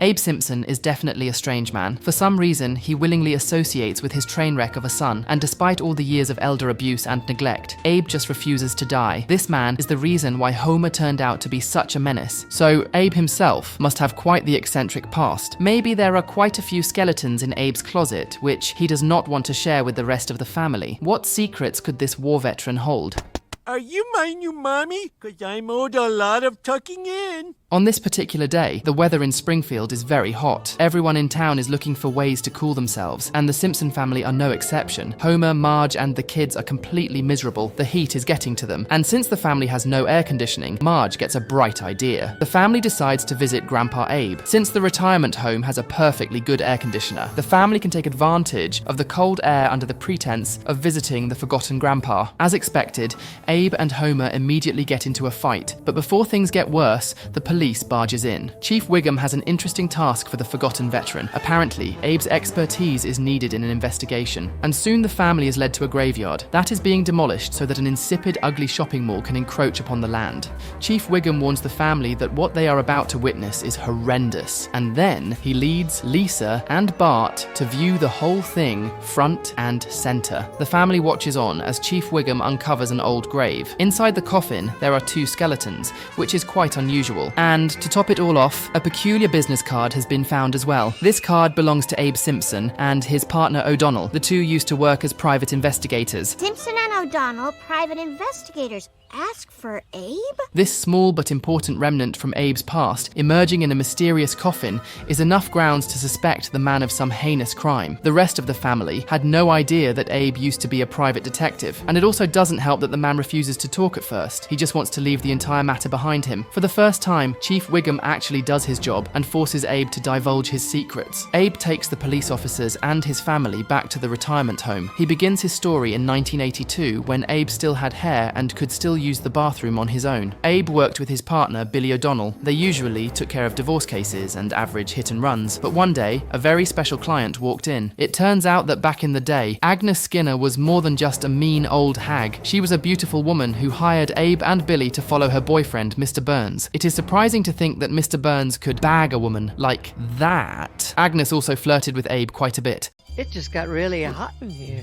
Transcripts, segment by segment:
Abe Simpson is definitely a strange man. For some reason, he willingly associates with his train wreck of a son, and despite all the years of elder abuse and neglect, Abe just refuses to die. This man is the reason why Homer turned out to be such a menace. So Abe himself must have quite the eccentric past. Maybe there are quite a few skeletons in Abe's closet, which he does not want to share with the rest of the family. What secrets could this war veteran hold? Are you my new mommy? 'Cause I'm owed a lot of tucking in. On this particular day, the weather in Springfield is very hot. Everyone in town is looking for ways to cool themselves, and the Simpson family are no exception. Homer, Marge, and the kids are completely miserable. The heat is getting to them. And since the family has no air conditioning, Marge gets a bright idea. The family decides to visit Grandpa Abe. Since the retirement home has a perfectly good air conditioner, the family can take advantage of the cold air under the pretense of visiting the forgotten grandpa. As expected, Abe and Homer immediately get into a fight, but before things get worse, the police barges in. Chief Wiggum has an interesting task for the forgotten veteran. Apparently, Abe's expertise is needed in an investigation, and soon the family is led to a graveyard. That is being demolished so that an insipid, ugly shopping mall can encroach upon the land. Chief Wiggum warns the family that what they are about to witness is horrendous, and then he leads Lisa and Bart to view the whole thing front and center. The family watches on as Chief Wiggum uncovers an old grave. Inside the coffin, there are 2 skeletons, which is quite unusual. And to top it all off, a peculiar business card has been found as well. This card belongs to Abe Simpson and his partner O'Donnell. The two used to work as private investigators. Simpson and O'Donnell, private investigators. Ask for Abe? This small but important remnant from Abe's past, emerging in a mysterious coffin, is enough grounds to suspect the man of some heinous crime. The rest of the family had no idea that Abe used to be a private detective, and it also doesn't help that the man refuses to talk at first. He just wants to leave the entire matter behind him. For the first time, Chief Wiggum actually does his job and forces Abe to divulge his secrets. Abe takes the police officers and his family back to the retirement home. He begins his story in 1982 when Abe still had hair and could still use the bathroom on his own. Abe worked with his partner, Billy O'Donnell. They usually took care of divorce cases and average hit and runs, but one day, a very special client walked in. It turns out that back in the day, Agnes Skinner was more than just a mean old hag. She was a beautiful woman who hired Abe and Billy to follow her boyfriend, Mr. Burns. It is surprising to think that Mr. Burns could bag a woman like that. Agnes also flirted with Abe quite a bit. It just got really hot in here.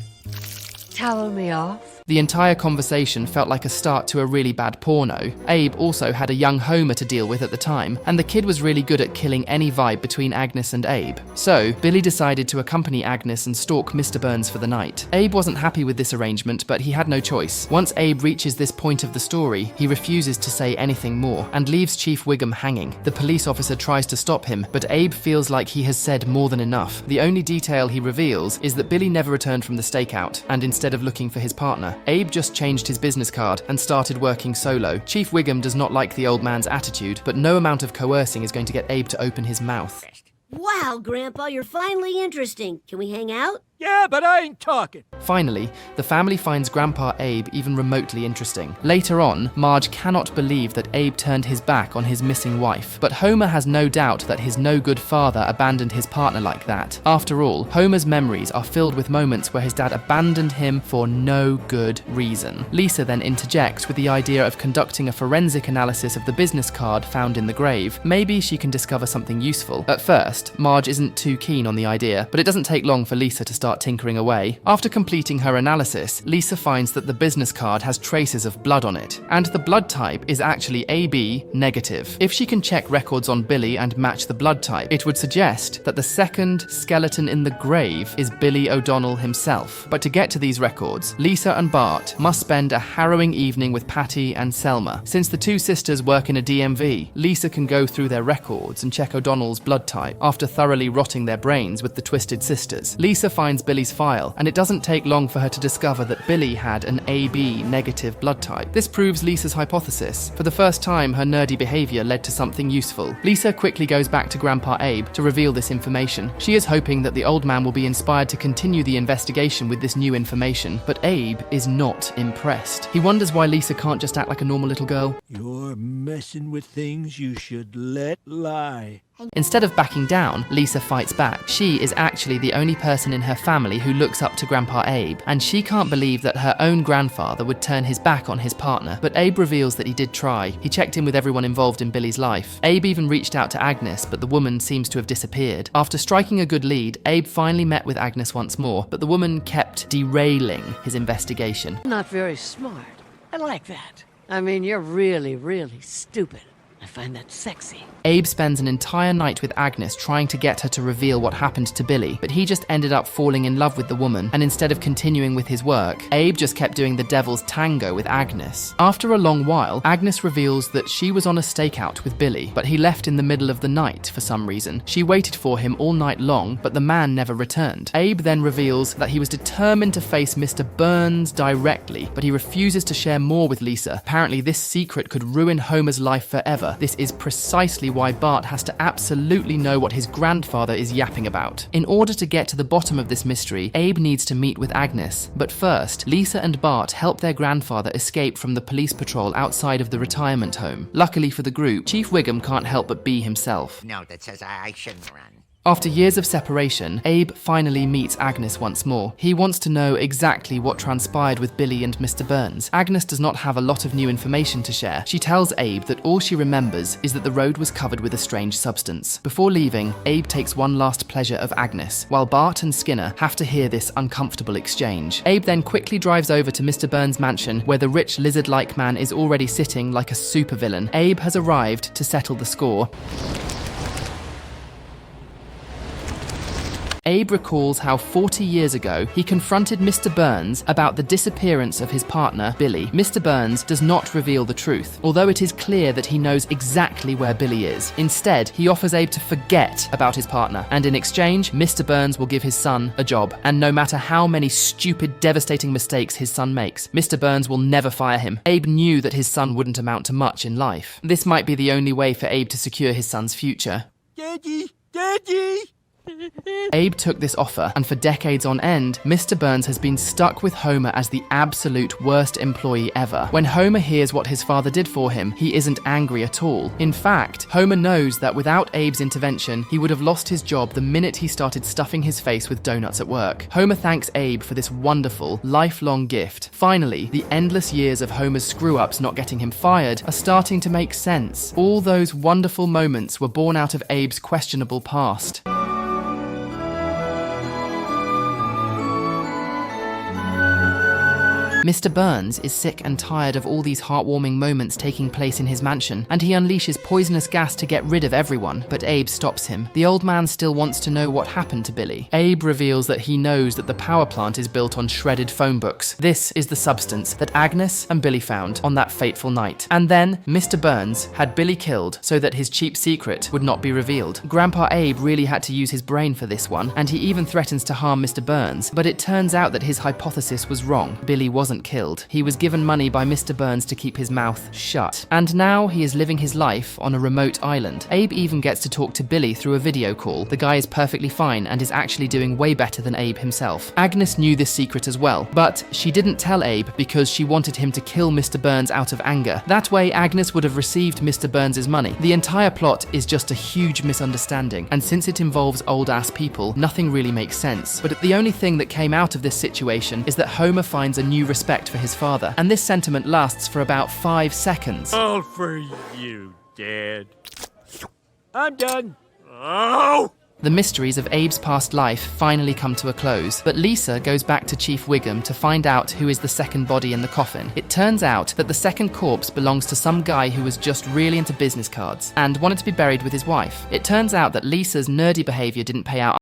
Towel me off. The entire conversation felt like a start to a really bad porno. Abe also had a young Homer to deal with at the time, and the kid was really good at killing any vibe between Agnes and Abe. So, Billy decided to accompany Agnes and stalk Mr. Burns for the night. Abe wasn't happy with this arrangement, but he had no choice. Once Abe reaches this point of the story, he refuses to say anything more, and leaves Chief Wiggum hanging. The police officer tries to stop him, but Abe feels like he has said more than enough. The only detail he reveals is that Billy never returned from the stakeout, and instead of looking for his partner, Abe just changed his business card and started working solo. Chief Wiggum does not like the old man's attitude, but no amount of coercing is going to get Abe to open his mouth. Wow, Grandpa, you're finally interesting. Can we hang out? Yeah, but I ain't talking. Finally, the family finds Grandpa Abe even remotely interesting. Later on, Marge cannot believe that Abe turned his back on his missing wife, but Homer has no doubt that his no-good father abandoned his partner like that. After all, Homer's memories are filled with moments where his dad abandoned him for no good reason. Lisa then interjects with the idea of conducting a forensic analysis of the business card found in the grave. Maybe she can discover something useful. At first, Marge isn't too keen on the idea, but it doesn't take long for Lisa to start tinkering away. After completing her analysis, Lisa finds that the business card has traces of blood on it, and the blood type is actually AB negative. If she can check records on Billy and match the blood type, it would suggest that the second skeleton in the grave is Billy O'Donnell himself. But to get to these records, Lisa and Bart must spend a harrowing evening with Patty and Selma. Since the two sisters work in a DMV, Lisa can go through their records and check O'Donnell's blood type after thoroughly rotting their brains with the Twisted Sisters. Lisa finds Billy's file, and it doesn't take long for her to discover that Billy had an AB negative blood type. This proves Lisa's hypothesis. For the first time, her nerdy behavior led to something useful. Lisa quickly goes back to Grandpa Abe to reveal this information. She is hoping that the old man will be inspired to continue the investigation with this new information, but Abe is not impressed. He wonders why Lisa can't just act like a normal little girl. You're messing with things you should let lie. Instead of backing down, Lisa fights back. She is actually the only person in her family who looks up to Grandpa Abe, and she can't believe that her own grandfather would turn his back on his partner. But Abe reveals that he did try. He checked in with everyone involved in Billy's life. Abe even reached out to Agnes, but the woman seems to have disappeared. After striking a good lead, Abe finally met with Agnes once more, but the woman kept derailing his investigation. Not very smart. I like that. I mean, you're really, really stupid. I find that sexy. Abe spends an entire night with Agnes trying to get her to reveal what happened to Billy, but he just ended up falling in love with the woman, and instead of continuing with his work, Abe just kept doing the devil's tango with Agnes. After a long while, Agnes reveals that she was on a stakeout with Billy, but he left in the middle of the night for some reason. She waited for him all night long, but the man never returned. Abe then reveals that he was determined to face Mr. Burns directly, but he refuses to share more with Lisa. Apparently, this secret could ruin Homer's life forever. This is precisely why Bart has to absolutely know what his grandfather is yapping about. In order to get to the bottom of this mystery, Abe needs to meet with Agnes. But first, Lisa and Bart help their grandfather escape from the police patrol outside of the retirement home. Luckily for the group, Chief Wiggum can't help but be himself. Note that says I shouldn't run. After years of separation, Abe finally meets Agnes once more. He wants to know exactly what transpired with Billy and Mr. Burns. Agnes does not have a lot of new information to share. She tells Abe that all she remembers is that the road was covered with a strange substance. Before leaving, Abe takes one last pleasure of Agnes, while Bart and Skinner have to hear this uncomfortable exchange. Abe then quickly drives over to Mr. Burns' mansion, where the rich lizard-like man is already sitting like a supervillain. Abe has arrived to settle the score. Abe recalls how 40 years ago he confronted Mr. Burns about the disappearance of his partner, Billy. Mr. Burns does not reveal the truth, although it is clear that he knows exactly where Billy is. Instead, he offers Abe to forget about his partner, and in exchange, Mr. Burns will give his son a job. And no matter how many stupid, devastating mistakes his son makes, Mr. Burns will never fire him. Abe knew that his son wouldn't amount to much in life. This might be the only way for Abe to secure his son's future. Daddy! Daddy! Abe took this offer, and for decades on end, Mr. Burns has been stuck with Homer as the absolute worst employee ever. When Homer hears what his father did for him, he isn't angry at all. In fact, Homer knows that without Abe's intervention, he would have lost his job the minute he started stuffing his face with donuts at work. Homer thanks Abe for this wonderful, lifelong gift. Finally, the endless years of Homer's screw-ups not getting him fired are starting to make sense. All those wonderful moments were born out of Abe's questionable past. Mr. Burns is sick and tired of all these heartwarming moments taking place in his mansion, and he unleashes poisonous gas to get rid of everyone, but Abe stops him. The old man still wants to know what happened to Billy. Abe reveals that he knows that the power plant is built on shredded phone books. This is the substance that Agnes and Billy found on that fateful night. And then, Mr. Burns had Billy killed so that his cheap secret would not be revealed. Grandpa Abe really had to use his brain for this one, and he even threatens to harm Mr. Burns, but it turns out that his hypothesis was wrong. Billy wasn't killed. He was given money by Mr. Burns to keep his mouth shut. And now he is living his life on a remote island. Abe even gets to talk to Billy through a video call. The guy is perfectly fine and is actually doing way better than Abe himself. Agnes knew this secret as well, but she didn't tell Abe because she wanted him to kill Mr. Burns out of anger. That way, Agnes would have received Mr. Burns' money. The entire plot is just a huge misunderstanding, and since it involves old-ass people, nothing really makes sense. But the only thing that came out of this situation is that Homer finds a new respect for his father, and this sentiment lasts for about 5 seconds. All for you, Dad. I'm done. Oh! The mysteries of Abe's past life finally come to a close, but Lisa goes back to Chief Wiggum to find out who is the second body in the coffin. It turns out that the second corpse belongs to some guy who was just really into business cards and wanted to be buried with his wife. It turns out that Lisa's nerdy behavior didn't pay out